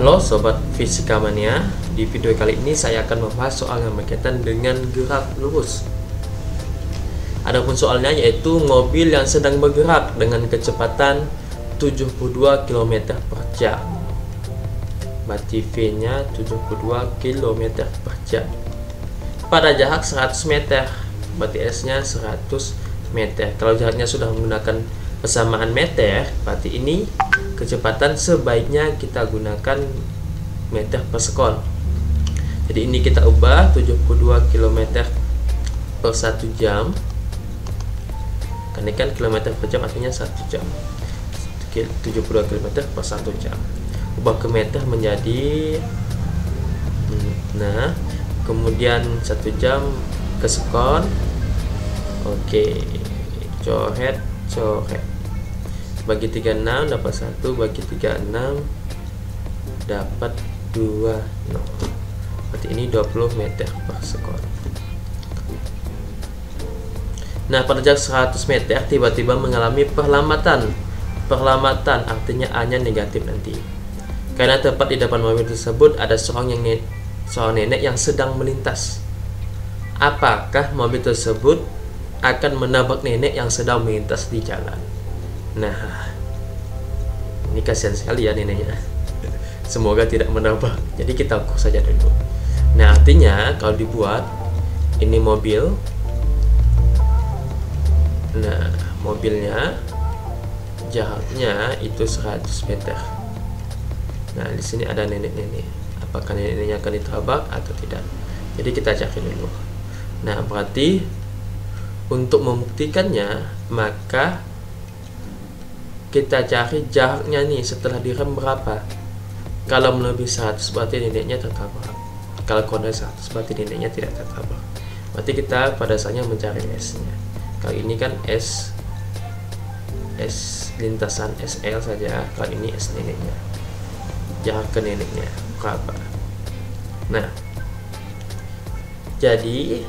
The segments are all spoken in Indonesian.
Halo Sobat Fisika Mania, di video kali ini saya akan membahas soal yang berkaitan dengan gerak lurus. Adapun soalnya yaitu mobil yang sedang bergerak dengan kecepatan 72 km per jam. Berarti V-nya 72 km per jam. Pada jarak 100 meter, berarti S-nya 100 meter. Kalau jaraknya sudah menggunakan persamaan meter, berarti ini kecepatan sebaiknya kita gunakan meter per sekon. Jadi ini kita ubah 72 km per 1 jam. Karena kan kilometer per jam artinya 1 jam. 72 km per 1 jam. Ubah ke meter menjadi, nah kemudian 1 jam ke sekon. Oke, coret bagi 36 dapat 1, bagi 36 dapat 2, berarti ini 20 meter per sekon. Nah, pada jarak 100 meter tiba-tiba mengalami perlambatan artinya A-nya negatif nanti, karena tepat di depan mobil tersebut ada seorang nenek yang sedang melintas. Apakah mobil tersebut akan menabrak nenek yang sedang melintas di jalan? Nah, ini kasihan sekali ya neneknya. Semoga tidak menabrak. Jadi kita ukur saja dulu. Nah, artinya kalau dibuat ini mobil. Nah, mobilnya jaraknya itu 100 meter. Nah, di sini ada nenek-nenek. Apakah neneknya akan ditabrak atau tidak? Jadi kita cari dulu. Nah, berarti untuk membuktikannya maka kita cari jaraknya nih setelah direm berapa. Kalau melebihi 100 berarti neneknya tertabrak. Kalau kurang dari 100 berarti neneknya tidak tertabrak. Berarti kita pada dasarnya mencari S-nya. Kalau ini kan S lintasan SL saja. Kalau ini S neneknya. Jarak ke neneknya berapa? Nah, jadi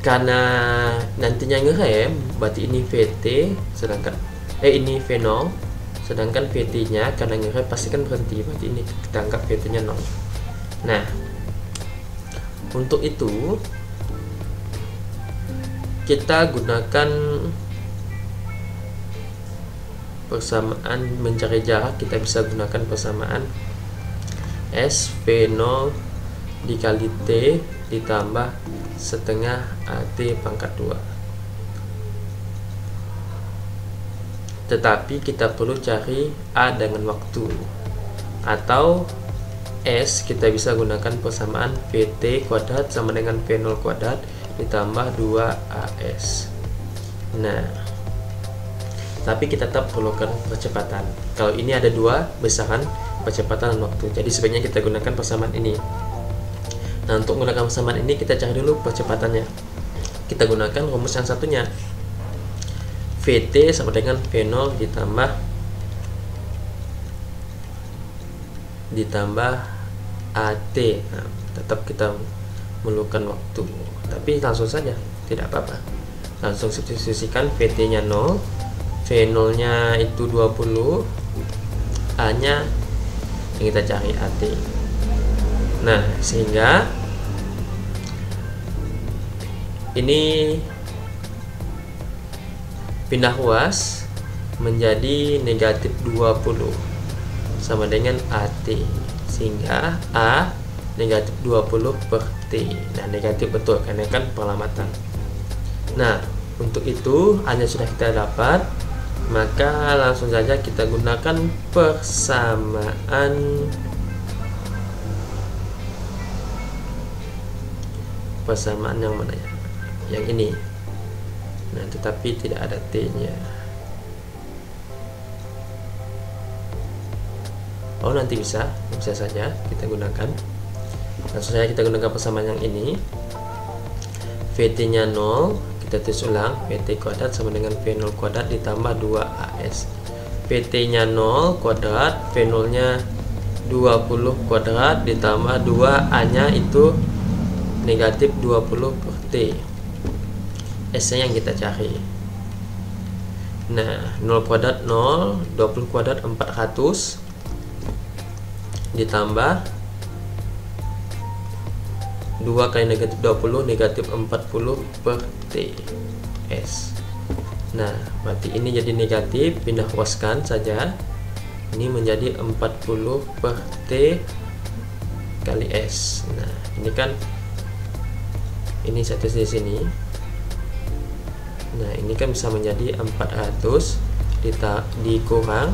karena nantinya ngerem, berarti ini VT sedangkan ini V0, sedangkan VT nya karena ngerem pasti kan berhenti, berarti ini kita anggap VT nya 0. Nah, untuk itu kita gunakan persamaan mencari jarak. Kita bisa gunakan persamaan S V0 dikali T ditambah setengah AT pangkat 2. Tetapi kita perlu cari A dengan waktu, atau S kita bisa gunakan persamaan VT kuadrat sama dengan V0 kuadrat ditambah 2AS. Nah, tapi kita tetap perlukan percepatan. Kalau ini ada dua besaran percepatan dan waktu, jadi sebaiknya kita gunakan persamaan ini. Nah, untuk menggunakan persamaan ini kita cari dulu percepatannya. Kita gunakan rumus yang satunya. VT sama dengan V0 ditambah AT. Nah, tetap kita memerlukan waktu, tapi langsung saja, tidak apa-apa. Langsung substitusikan VT nya 0, V0 nya itu 20, A nya yang kita cari AT. Nah, sehingga ini pindah ruas menjadi negatif 20 sama dengan AT, sehingga A negatif 20 per T. Nah, negatif betul karena kan perlambatan. Nah, untuk itu A nya sudah kita dapat, maka langsung saja kita gunakan persamaan yang mana ya? Yang ini. Nah, tetapi tidak ada T-nya. Oh, nanti bisa saja kita gunakan. Langsung saja kita gunakan persamaan yang ini. VT-nya 0, kita tulis ulang, VT kuadrat sama dengan V0 kuadrat ditambah 2AS. VT-nya 0 kuadrat, V0-nya 20 kuadrat ditambah 2, A-nya itu negatif 20 per T. S-nya yang kita cari. Nah, 0 kuadrat 0, 20 kuadrat 400 ditambah 2 kali negatif 20 negatif 40 per T S. Nah, berarti ini jadi negatif, pindah ruaskan saja. Ini menjadi 40 per T kali S. Nah, ini kan ini saya tulis di sini. Nah, ini kan bisa menjadi 400 dikurang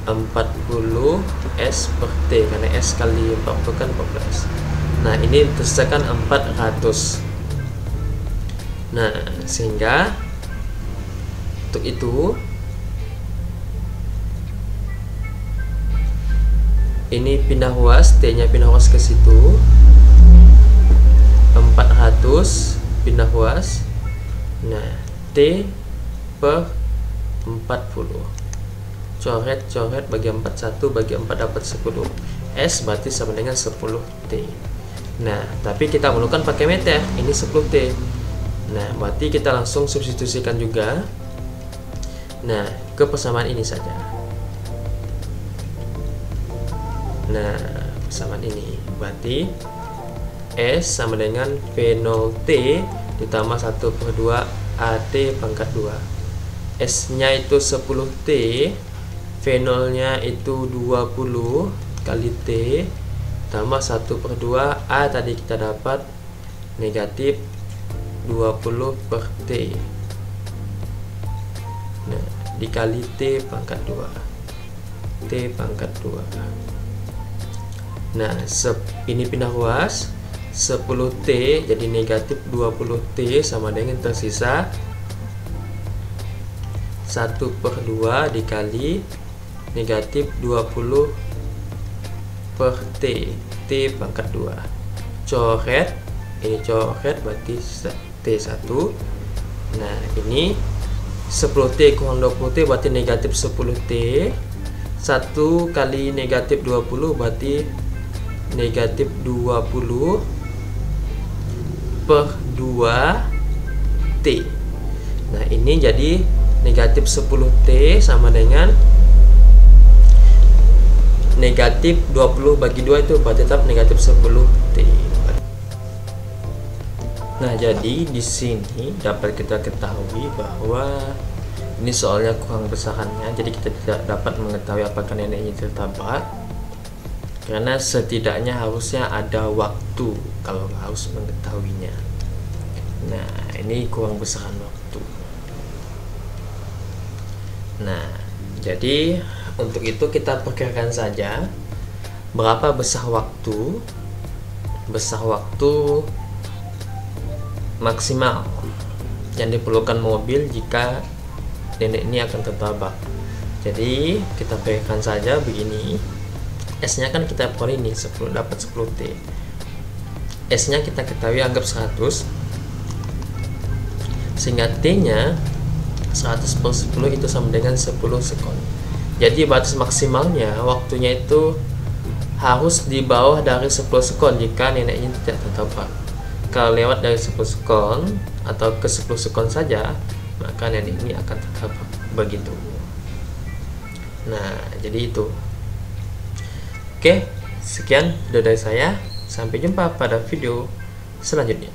40 S per T, karena S kali 40 kan 14. Nah, ini tersisa 400. Nah, sehingga untuk itu ini pindah ruas, T nya pindah ruas ke situ, 400 pindah ruas. Nah, T per 40, coret bagi 4, 1 bagi 4 dapat 10. S berarti sama dengan 10 T. Nah, tapi kita perlukan pakai meter, ini 10 T. Nah, berarti kita langsung substitusikan juga. Nah, ke persamaan ini saja. Nah, persamaan ini berarti S sama dengan V0T ditambah 1/2 AT pangkat 2. S nya itu 10T, V0 nya itu 20 kali T tambah 1/2 A tadi kita dapat negatif 20 per T. Nah, dikali T pangkat 2, T pangkat 2. Nah, ini pindah ruas, 10T jadi negatif 20T sama dengan tersisa 1/2 dikali negatif 20 per T, T pangkat 2. Coret, ini coret berarti T1. Nah, ini 10T kurang 20T berarti negatif 10T. 1 kali negatif 20 berarti negatif 20 per 2T. Nah, ini jadi negatif 10T sama dengan negatif 20 bagi 2 itu berarti tetap negatif 10T. Nah, jadi di sini dapat kita ketahui bahwa ini soalnya kurang besarannya, jadi kita tidak dapat mengetahui apakah neneknya tertabrak, karena setidaknya harusnya ada waktu kalau harus mengetahuinya. Nah, ini kurang besaran waktu. Nah, jadi untuk itu kita perkirakan saja berapa besar waktu maksimal yang diperlukan mobil jika nenek ini akan tertabrak. Jadi kita perkirakan saja begini. S nya kan kita peroleh ini 10 dapat 10T. S nya kita ketahui anggap 100, sehingga T nya 100 per 10 itu sama dengan 10 sekon. Jadi batas maksimalnya waktunya itu harus di bawah dari 10 sekon jika neneknya tidak tertabrak. Kalau lewat dari 10 sekon atau ke 10 sekon saja, maka nenek ini akan tertabrak. Begitu. Nah, jadi itu. Oke, sekian video dari saya. Sampai jumpa pada video selanjutnya.